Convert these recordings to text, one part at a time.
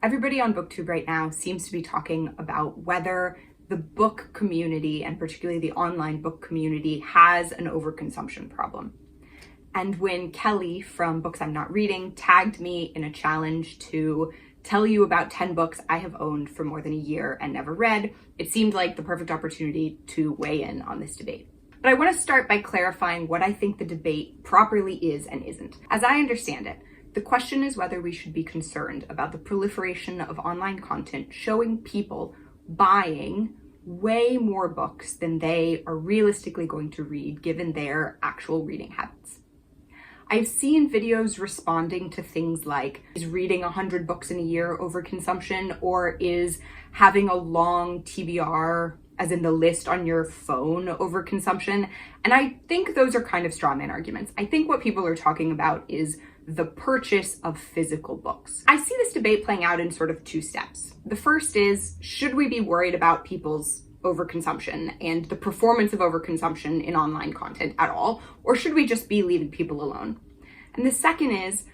Everybody on BookTube right now seems to be talking about whether the book community, and particularly the online book community, has an overconsumption problem. And when Kelly from Books I'm Not Reading tagged me in a challenge to tell you about 10 books I have owned for more than a year and never read, it seemed like the perfect opportunity to weigh in on this debate. But I want to start by clarifying what I think the debate properly is and isn't. As I understand it, the question is whether we should be concerned about the proliferation of online content showing people buying way more books than they are realistically going to read given their actual reading habits. I've seen videos responding to things like, is reading 100 books in a year overconsumption, or is having a long TBR, as in the list on your phone, overconsumption? And I think those are kind of straw man arguments. I think what people are talking about is the purchase of physical books. I see this debate playing out in sort of two steps. The first is, should we be worried about people's overconsumption and the performance of overconsumption in online content at all, or should we just be leaving people alone? And the second is,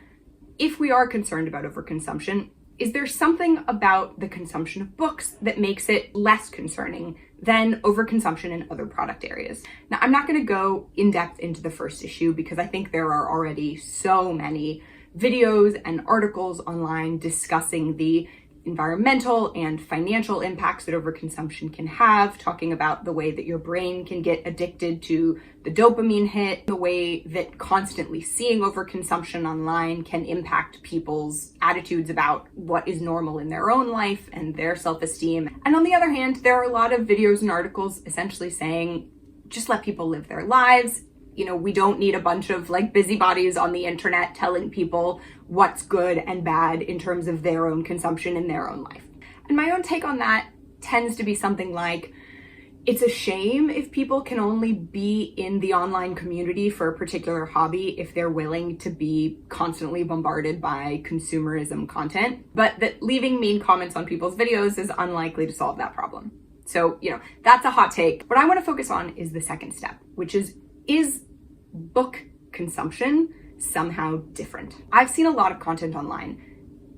if we are concerned about overconsumption, is there something about the consumption of books that makes it less concerning than overconsumption in other product areas? Now, I'm not going to go in depth into the first issue because I think there are already so many videos and articles online discussing the environmental and financial impacts that overconsumption can have, talking about the way that your brain can get addicted to the dopamine hit, the way that constantly seeing overconsumption online can impact people's attitudes about what is normal in their own life and their self-esteem. And on the other hand, there are a lot of videos and articles essentially saying, just let people live their lives. You know, we don't need a bunch of busybodies on the internet telling people what's good and bad in terms of their own consumption in their own life. And my own take on that tends to be something like, it's a shame if people can only be in the online community for a particular hobby if they're willing to be constantly bombarded by consumerism content, but that leaving mean comments on people's videos is unlikely to solve that problem. So, that's a hot take. What I want to focus on is the second step, which is book consumption somehow different? I've seen a lot of content online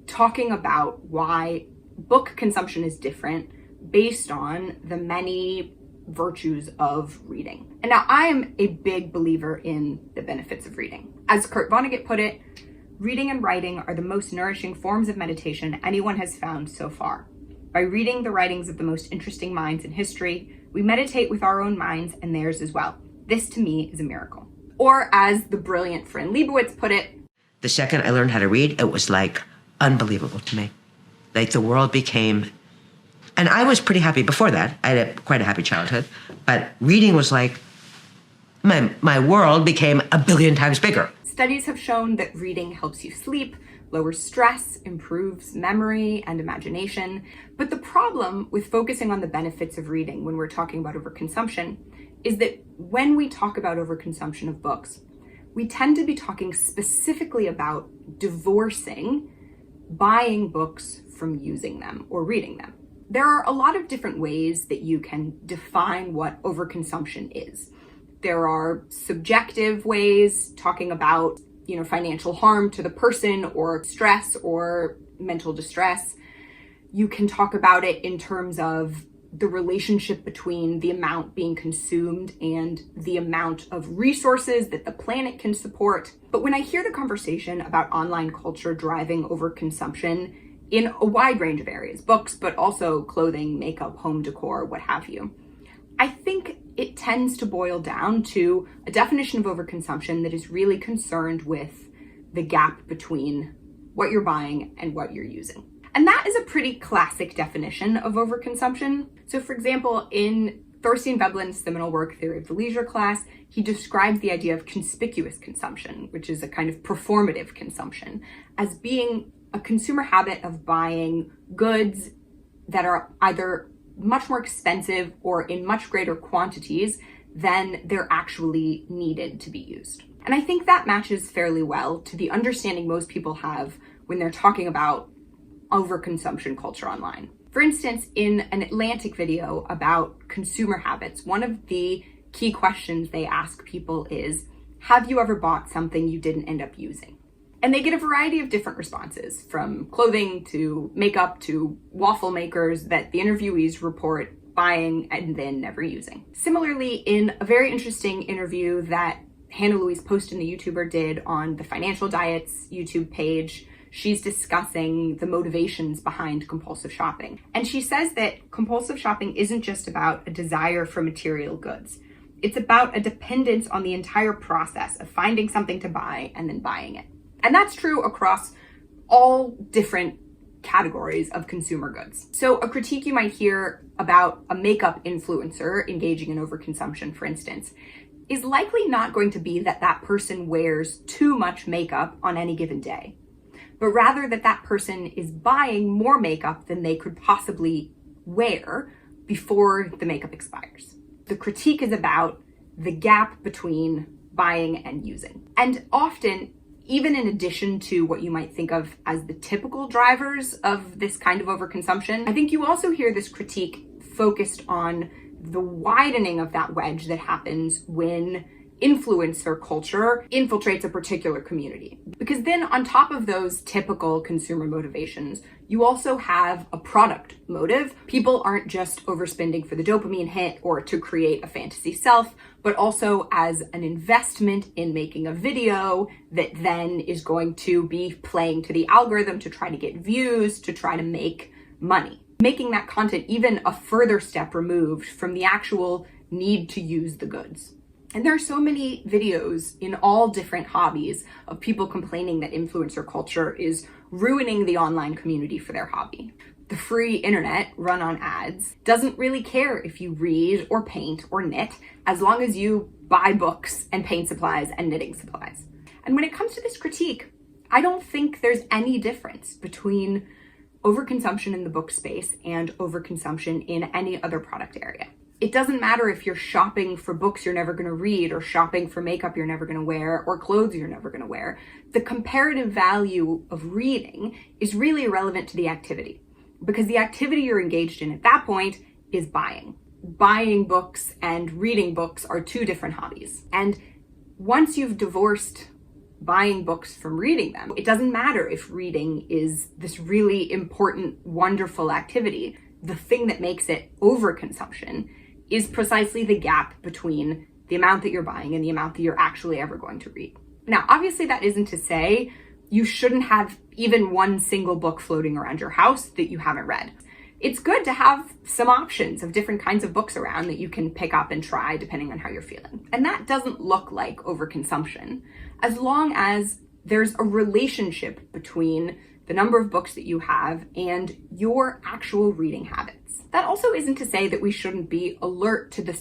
talking about why book consumption is different based on the many virtues of reading. And now I am a big believer in the benefits of reading. As Kurt Vonnegut put it, reading and writing are the most nourishing forms of meditation anyone has found so far. By reading the writings of the most interesting minds in history, we meditate with our own minds and theirs as well. This to me is a miracle. Or as the brilliant Fran Lebowitz put it, the second I learned how to read, it was unbelievable to me. The world became, and I was pretty happy before that. I had quite a happy childhood, but reading was my world became a billion times bigger. Studies have shown that reading helps you sleep, lowers stress, improves memory and imagination. But the problem with focusing on the benefits of reading when we're talking about overconsumption is that when we talk about overconsumption of books, we tend to be talking specifically about divorcing buying books from using them or reading them. There are a lot of different ways that you can define what overconsumption is. There are subjective ways, talking about, financial harm to the person or stress or mental distress. You can talk about it in terms of the relationship between the amount being consumed and the amount of resources that the planet can support. But when I hear the conversation about online culture driving overconsumption in a wide range of areas, books, but also clothing, makeup, home decor, what have you, I think it tends to boil down to a definition of overconsumption that is really concerned with the gap between what you're buying and what you're using. And that is a pretty classic definition of overconsumption. So for example, in Thorstein Veblen's seminal work, Theory of the Leisure Class, he describes the idea of conspicuous consumption, which is a kind of performative consumption, as being a consumer habit of buying goods that are either much more expensive or in much greater quantities than they're actually needed to be used. And I think that matches fairly well to the understanding most people have when they're talking about overconsumption culture online. For instance, in an Atlantic video about consumer habits, one of the key questions they ask people is, have you ever bought something you didn't end up using? And they get a variety of different responses, from clothing to makeup to waffle makers, that the interviewees report buying and then never using. Similarly, in a very interesting interview that Hannah Louise Poston, the YouTuber, did on the Financial Diets YouTube page, she's discussing the motivations behind compulsive shopping. And she says that compulsive shopping isn't just about a desire for material goods. It's about a dependence on the entire process of finding something to buy and then buying it. And that's true across all different categories of consumer goods. So a critique you might hear about a makeup influencer engaging in overconsumption, for instance, is likely not going to be that that person wears too much makeup on any given day, but rather that that person is buying more makeup than they could possibly wear before the makeup expires. The critique is about the gap between buying and using. And often, even in addition to what you might think of as the typical drivers of this kind of overconsumption, I think you also hear this critique focused on the widening of that wedge that happens when influencer culture infiltrates a particular community. Because then on top of those typical consumer motivations, you also have a product motive. People aren't just overspending for the dopamine hit or to create a fantasy self, but also as an investment in making a video that then is going to be playing to the algorithm to try to get views, to try to make money. Making that content even a further step removed from the actual need to use the goods. And there are so many videos in all different hobbies of people complaining that influencer culture is ruining the online community for their hobby. The free internet, run on ads, doesn't really care if you read or paint or knit, as long as you buy books and paint supplies and knitting supplies. And when it comes to this critique, I don't think there's any difference between overconsumption in the book space and overconsumption in any other product area. It doesn't matter if you're shopping for books you're never going to read, or shopping for makeup you're never going to wear, or clothes you're never going to wear. The comparative value of reading is really irrelevant to the activity, because the activity you're engaged in at that point is buying. Buying books and reading books are two different hobbies. And once you've divorced buying books from reading them, it doesn't matter if reading is this really important, wonderful activity. The thing that makes it overconsumption is precisely the gap between the amount that you're buying and the amount that you're actually ever going to read. Now, obviously that isn't to say you shouldn't have even one single book floating around your house that you haven't read. It's good to have some options of different kinds of books around that you can pick up and try depending on how you're feeling. And that doesn't look like overconsumption, as long as there's a relationship between the number of books that you have and your actual reading habits. That also isn't to say that we shouldn't be alert to the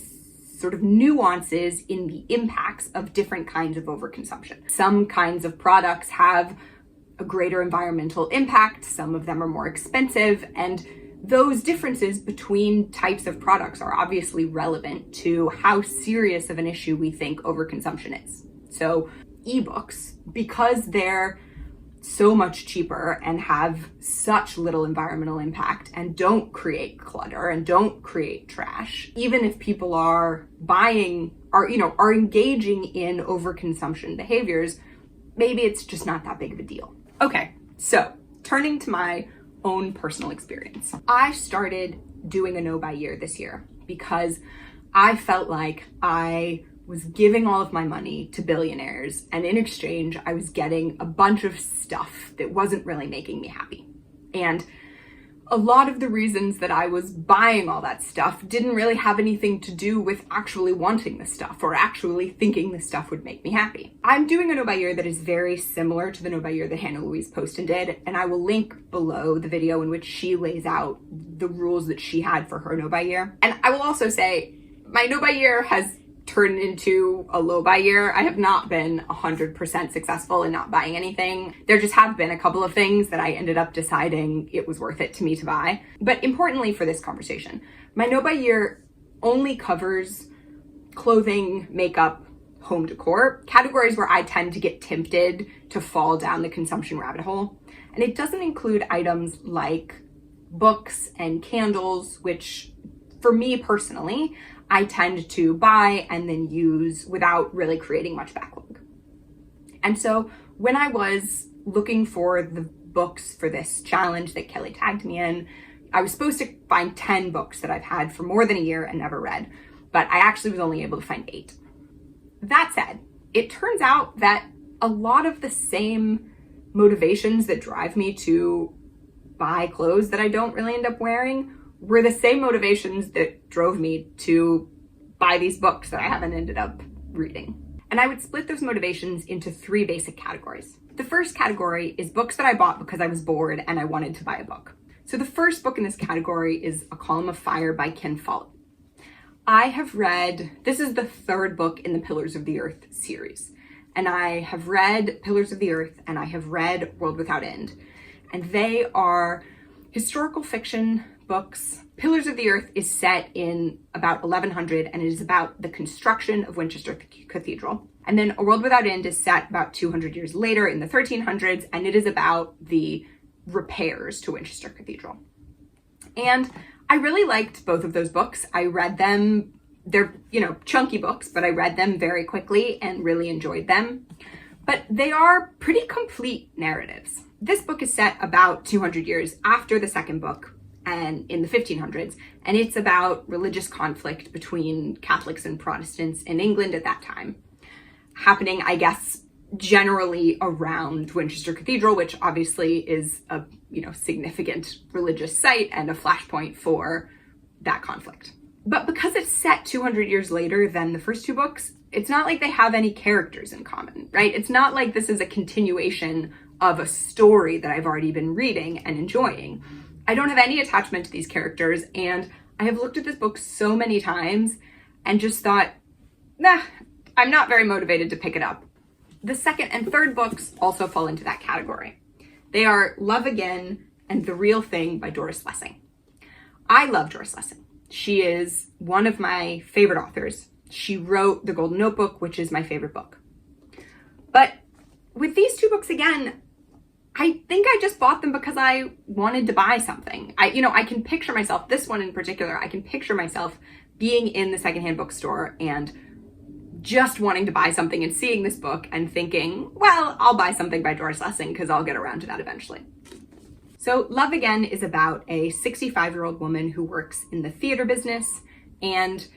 sort of nuances in the impacts of different kinds of overconsumption. Some kinds of products have a greater environmental impact, some of them are more expensive, and those differences between types of products are obviously relevant to how serious of an issue we think overconsumption is. So ebooks, because they're so much cheaper and have such little environmental impact and don't create clutter and don't create trash, even if people are buying, are engaging in overconsumption behaviors, maybe it's just not that big of a deal. Okay, so turning to my own personal experience. I started doing a no buy year this year because I felt like I was giving all of my money to billionaires, and in exchange, I was getting a bunch of stuff that wasn't really making me happy. And a lot of the reasons that I was buying all that stuff didn't really have anything to do with actually wanting the stuff or actually thinking the stuff would make me happy. I'm doing a no buy year that is very similar to the no buy year that Hannah Louise Poston did, and I will link below the video in which she lays out the rules that she had for her no buy year. And I will also say my no buy year has turned into a low buy year. I have not been 100% successful in not buying anything. There just have been a couple of things that I ended up deciding it was worth it to me to buy. But importantly for this conversation, my no buy year only covers clothing, makeup, home decor, categories where I tend to get tempted to fall down the consumption rabbit hole. And it doesn't include items like books and candles, which for me personally, I tend to buy and then use without really creating much backlog. And so when I was looking for the books for this challenge that Kelly tagged me in. I was supposed to find 10 books that I've had for more than a year and never read, but I actually was only able to find 8. That said, it turns out that a lot of the same motivations that drive me to buy clothes that I don't really end up wearing were the same motivations that drove me to buy these books that I haven't ended up reading. And I would split those motivations into 3 basic categories. The first category is books that I bought because I was bored and I wanted to buy a book. So the first book in this category is A Column of Fire by Ken Follett. This is the 3rd book in the Pillars of the Earth series. And I have read Pillars of the Earth and I have read World Without End. And they are historical fiction books. Pillars of the Earth is set in about 1100 and it is about the construction of Winchester Cathedral. And then A World Without End is set about 200 years later in the 1300s, and it is about the repairs to Winchester Cathedral. And I really liked both of those books. I read them. They're, chunky books, but I read them very quickly and really enjoyed them. But they are pretty complete narratives. This book is set about 200 years after the second book, and in the 1500s, and it's about religious conflict between Catholics and Protestants in England at that time, happening, I guess, generally around Winchester Cathedral, which obviously is a significant religious site and a flashpoint for that conflict. But because it's set 200 years later than the first 2 books, it's not like they have any characters in common, right? It's not like this is a continuation of a story that I've already been reading and enjoying. I don't have any attachment to these characters, and I have looked at this book so many times and just thought, nah, I'm not very motivated to pick it up. The second and third books also fall into that category. They are Love Again and The Real Thing by Doris Lessing. I love Doris Lessing. She is one of my favorite authors. She wrote The Golden Notebook, which is my favorite book. But with these 2 books again, I think I just bought them because I wanted to buy something. I can picture myself, this one in particular, I can picture myself being in the secondhand bookstore and just wanting to buy something and seeing this book and thinking, well, I'll buy something by Doris Lessing because I'll get around to that eventually. So Love Again is about a 65-year-old woman who works in the theater business and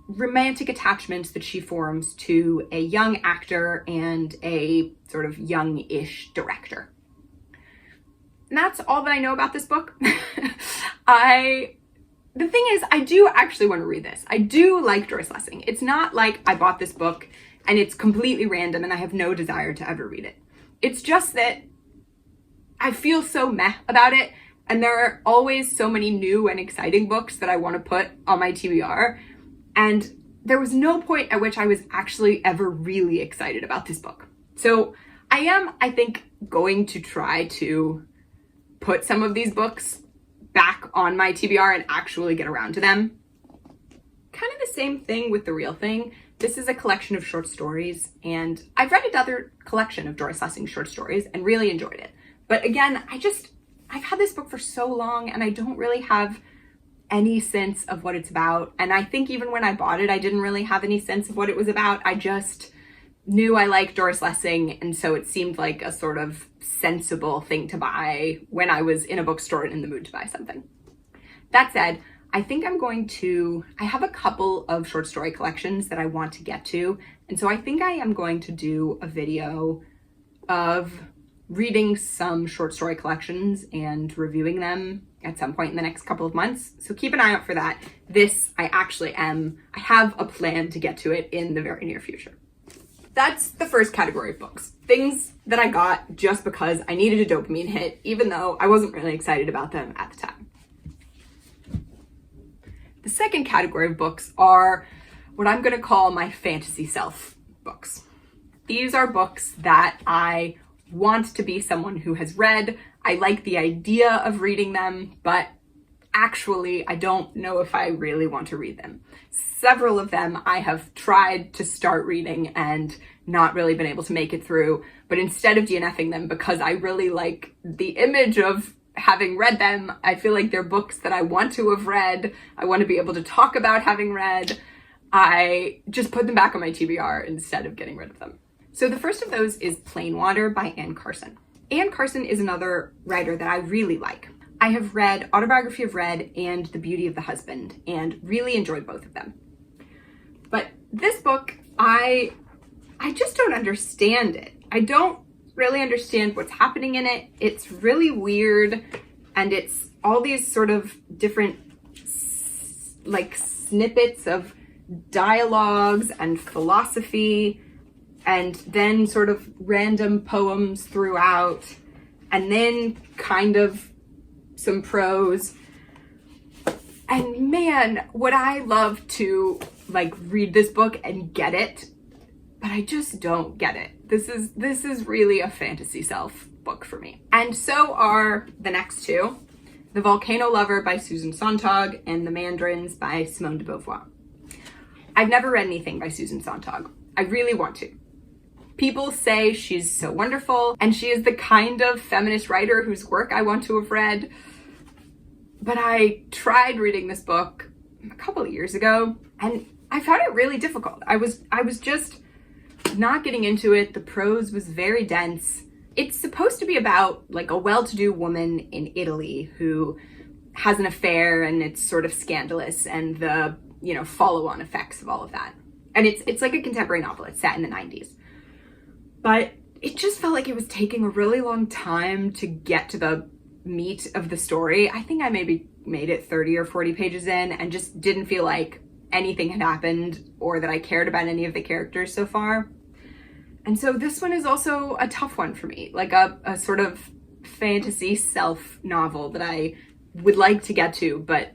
romantic attachments that she forms to a young actor and a sort of young-ish director. And that's all that I know about this book. The thing is, I do actually want to read this. I do like Doris Lessing. It's not like I bought this book and it's completely random and I have no desire to ever read it. It's just that I feel so meh about it, and there are always so many new and exciting books that I want to put on my TBR, and there was no point at which I was actually ever really excited about this book. So I am, I think, going to try to put some of these books back on my TBR and actually get around to them. Kind of the same thing with The Real Thing. This is a collection of short stories, and I've read another collection of Doris Lessing short stories and really enjoyed it. But again, I've had this book for so long and I don't really have any sense of what it's about. And I think even when I bought it, I didn't really have any sense of what it was about. I just knew I liked Doris Lessing, and so it seemed like a sort of sensible thing to buy when I was in a bookstore and in the mood to buy something. That said, I think I have a couple of short story collections that I want to get to, and so I think I am going to do a video of reading some short story collections and reviewing them at some point in the next couple of months. So keep an eye out for that. I have a plan to get to it in the very near future. That's the first category of books. Things that I got just because I needed a dopamine hit, even though I wasn't really excited about them at the time. The second category of books are what I'm going to call my fantasy self books. These are books that I want to be someone who has read. I like the idea of reading them, but actually I don't know if I really want to read them. Several of them I have tried to start reading and not really been able to make it through, but instead of DNFing them because I really like the image of having read them, I feel like they're books that I want to have read. I want to be able to talk about having read. I just put them back on my TBR instead of getting rid of them. So the first of those is Plain Water by Anne Carson. Anne Carson is another writer that I really like. I have read Autobiography of Red and The Beauty of the Husband and really enjoyed both of them. But this book, I just don't understand it. I don't really understand what's happening in it. It's really weird, and it's all these sort of different like snippets of dialogues and philosophy, and then sort of random poems throughout, and then kind of some prose. And man, would I love to like read this book and get it, but I just don't get it. This is really a fantasy self book for me. And so are the next two, The Volcano Lover by Susan Sontag and The Mandarins by Simone de Beauvoir. I've never read anything by Susan Sontag. I really want to. People say she's so wonderful, and she is the kind of feminist writer whose work I want to have read. But I tried reading this book a couple of years ago, and I found it really difficult. I was just not getting into it. The prose was very dense. It's supposed to be about like a well-to-do woman in Italy who has an affair, and it's sort of scandalous, and the, you know, follow-on effects of all of that. And it's like a contemporary novel. It's set in the 90s. But it just felt like it was taking a really long time to get to the meat of the story. I think I maybe made it 30 or 40 pages in and just didn't feel like anything had happened or that I cared about any of the characters so far. And so this one is also a tough one for me, like a sort of fantasy self novel that I would like to get to, but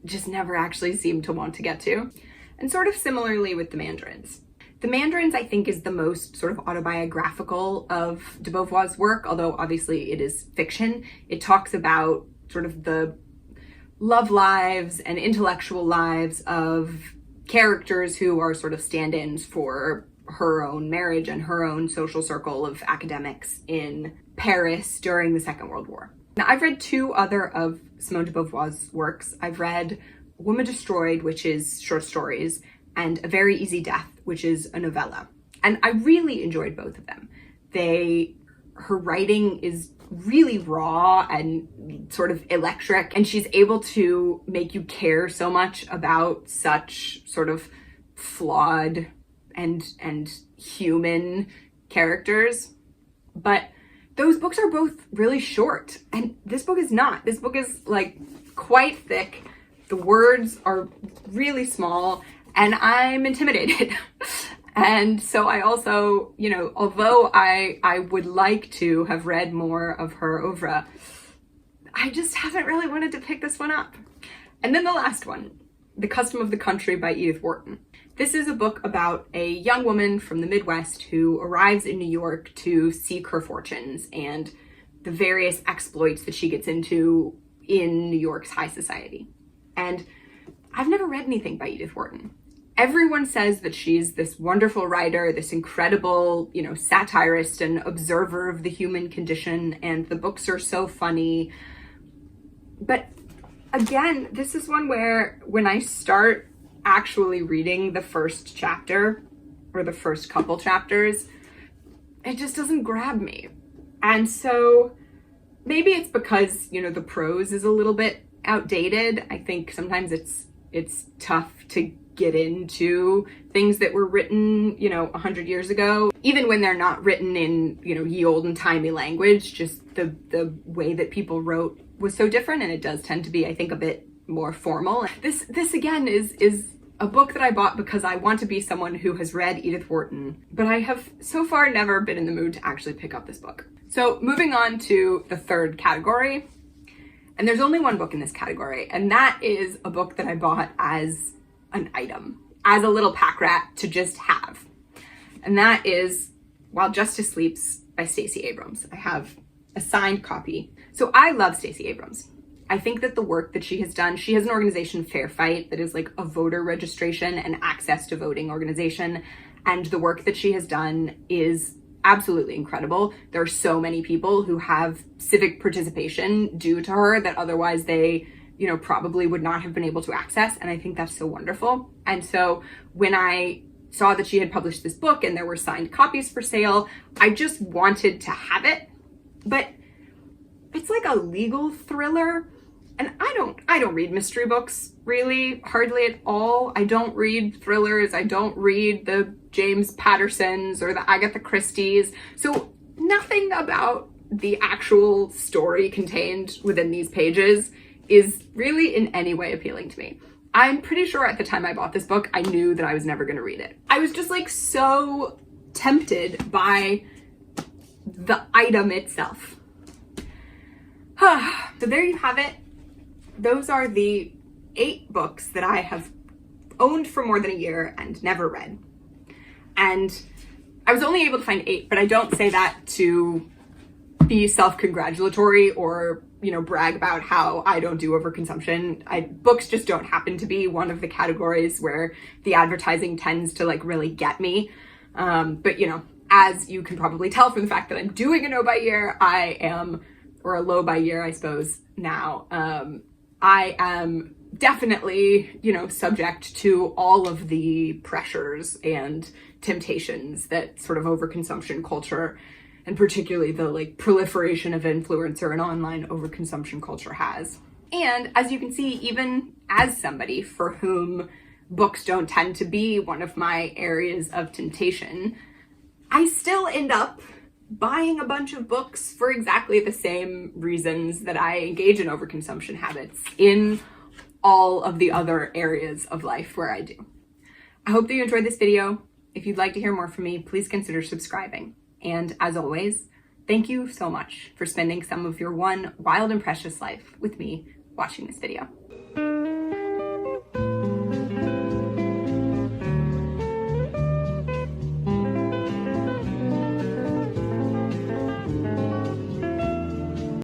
just never actually seem to want to get to. And sort of similarly with The Mandarins. The Mandarins, I think, is the most sort of autobiographical of de Beauvoir's work, although obviously it is fiction. It talks about sort of the love lives and intellectual lives of characters who are sort of stand-ins for her own marriage and her own social circle of academics in Paris during the Second World War. Now, I've read two other of Simone de Beauvoir's works. I've read Woman Destroyed, which is short stories, and A Very Easy Death, which is a novella. And I really enjoyed both of them. Her writing is really raw and sort of electric, and she's able to make you care so much about such sort of flawed and human characters. But those books are both really short, and this book is not. This book is like quite thick. The words are really small, and I'm intimidated. And so I also, you know, although I would like to have read more of her oeuvre, I just haven't really wanted to pick this one up. And then the last one, The Custom of the Country by Edith Wharton. This is a book about a young woman from the Midwest who arrives in New York to seek her fortunes and the various exploits that she gets into in New York's high society. And I've never read anything by Edith Wharton. Everyone says that she's this wonderful writer, this incredible, you know, satirist and observer of the human condition, and the books are so funny. But again, this is one where when I start actually reading the first chapter or the first couple chapters, it just doesn't grab me. And so maybe it's because, you know, the prose is a little bit outdated. I think sometimes it's tough to get into things that were written, you know, 100 years ago, even when they're not written in, you know, ye olden timey language. Just the way that people wrote was so different, and it does tend to be, I think, a bit more formal. This again is a book that I bought because I want to be someone who has read Edith Wharton, but I have so far never been in the mood to actually pick up this book. So moving on to the third category, and there's only one book in this category, and that is a book that I bought as an item, as a little pack rat to just have. And that is While Justice Sleeps by Stacey Abrams. I have a signed copy. So I love Stacey Abrams. I think that the work that she has done, she has an organization, Fair Fight, that is like a voter registration and access to voting organization. And the work that she has done is absolutely incredible. There are so many people who have civic participation due to her that otherwise they, you know, probably would not have been able to access. And I think that's so wonderful. And so when I saw that she had published this book and there were signed copies for sale, I just wanted to have it. but it's like a legal thriller. And I don't read mystery books, really, hardly at all. I don't read thrillers. I don't read the James Pattersons or the Agatha Christie's. So nothing about the actual story contained within these pages is really in any way appealing to me. I'm pretty sure at the time I bought this book, I knew that I was never going to read it. I was just like so tempted by the item itself. So there you have it. Those are the 8 books that I have owned for more than a year and never read. And I was only able to find 8, but I don't say that to be self-congratulatory or, brag about how I don't do overconsumption. Books just don't happen to be one of the categories where the advertising tends to really get me. But as you can probably tell from the fact that I'm doing a no by year, or a low by year, I suppose now, I am definitely, subject to all of the pressures and temptations that sort of overconsumption culture, and particularly the proliferation of influencer and online overconsumption culture has. And as you can see, even as somebody for whom books don't tend to be one of my areas of temptation, I still end up buying a bunch of books for exactly the same reasons that I engage in overconsumption habits in all of the other areas of life where I do. I hope that you enjoyed this video. If you'd like to hear more from me, please consider subscribing. And as always, thank you so much for spending some of your one wild and precious life with me watching this video.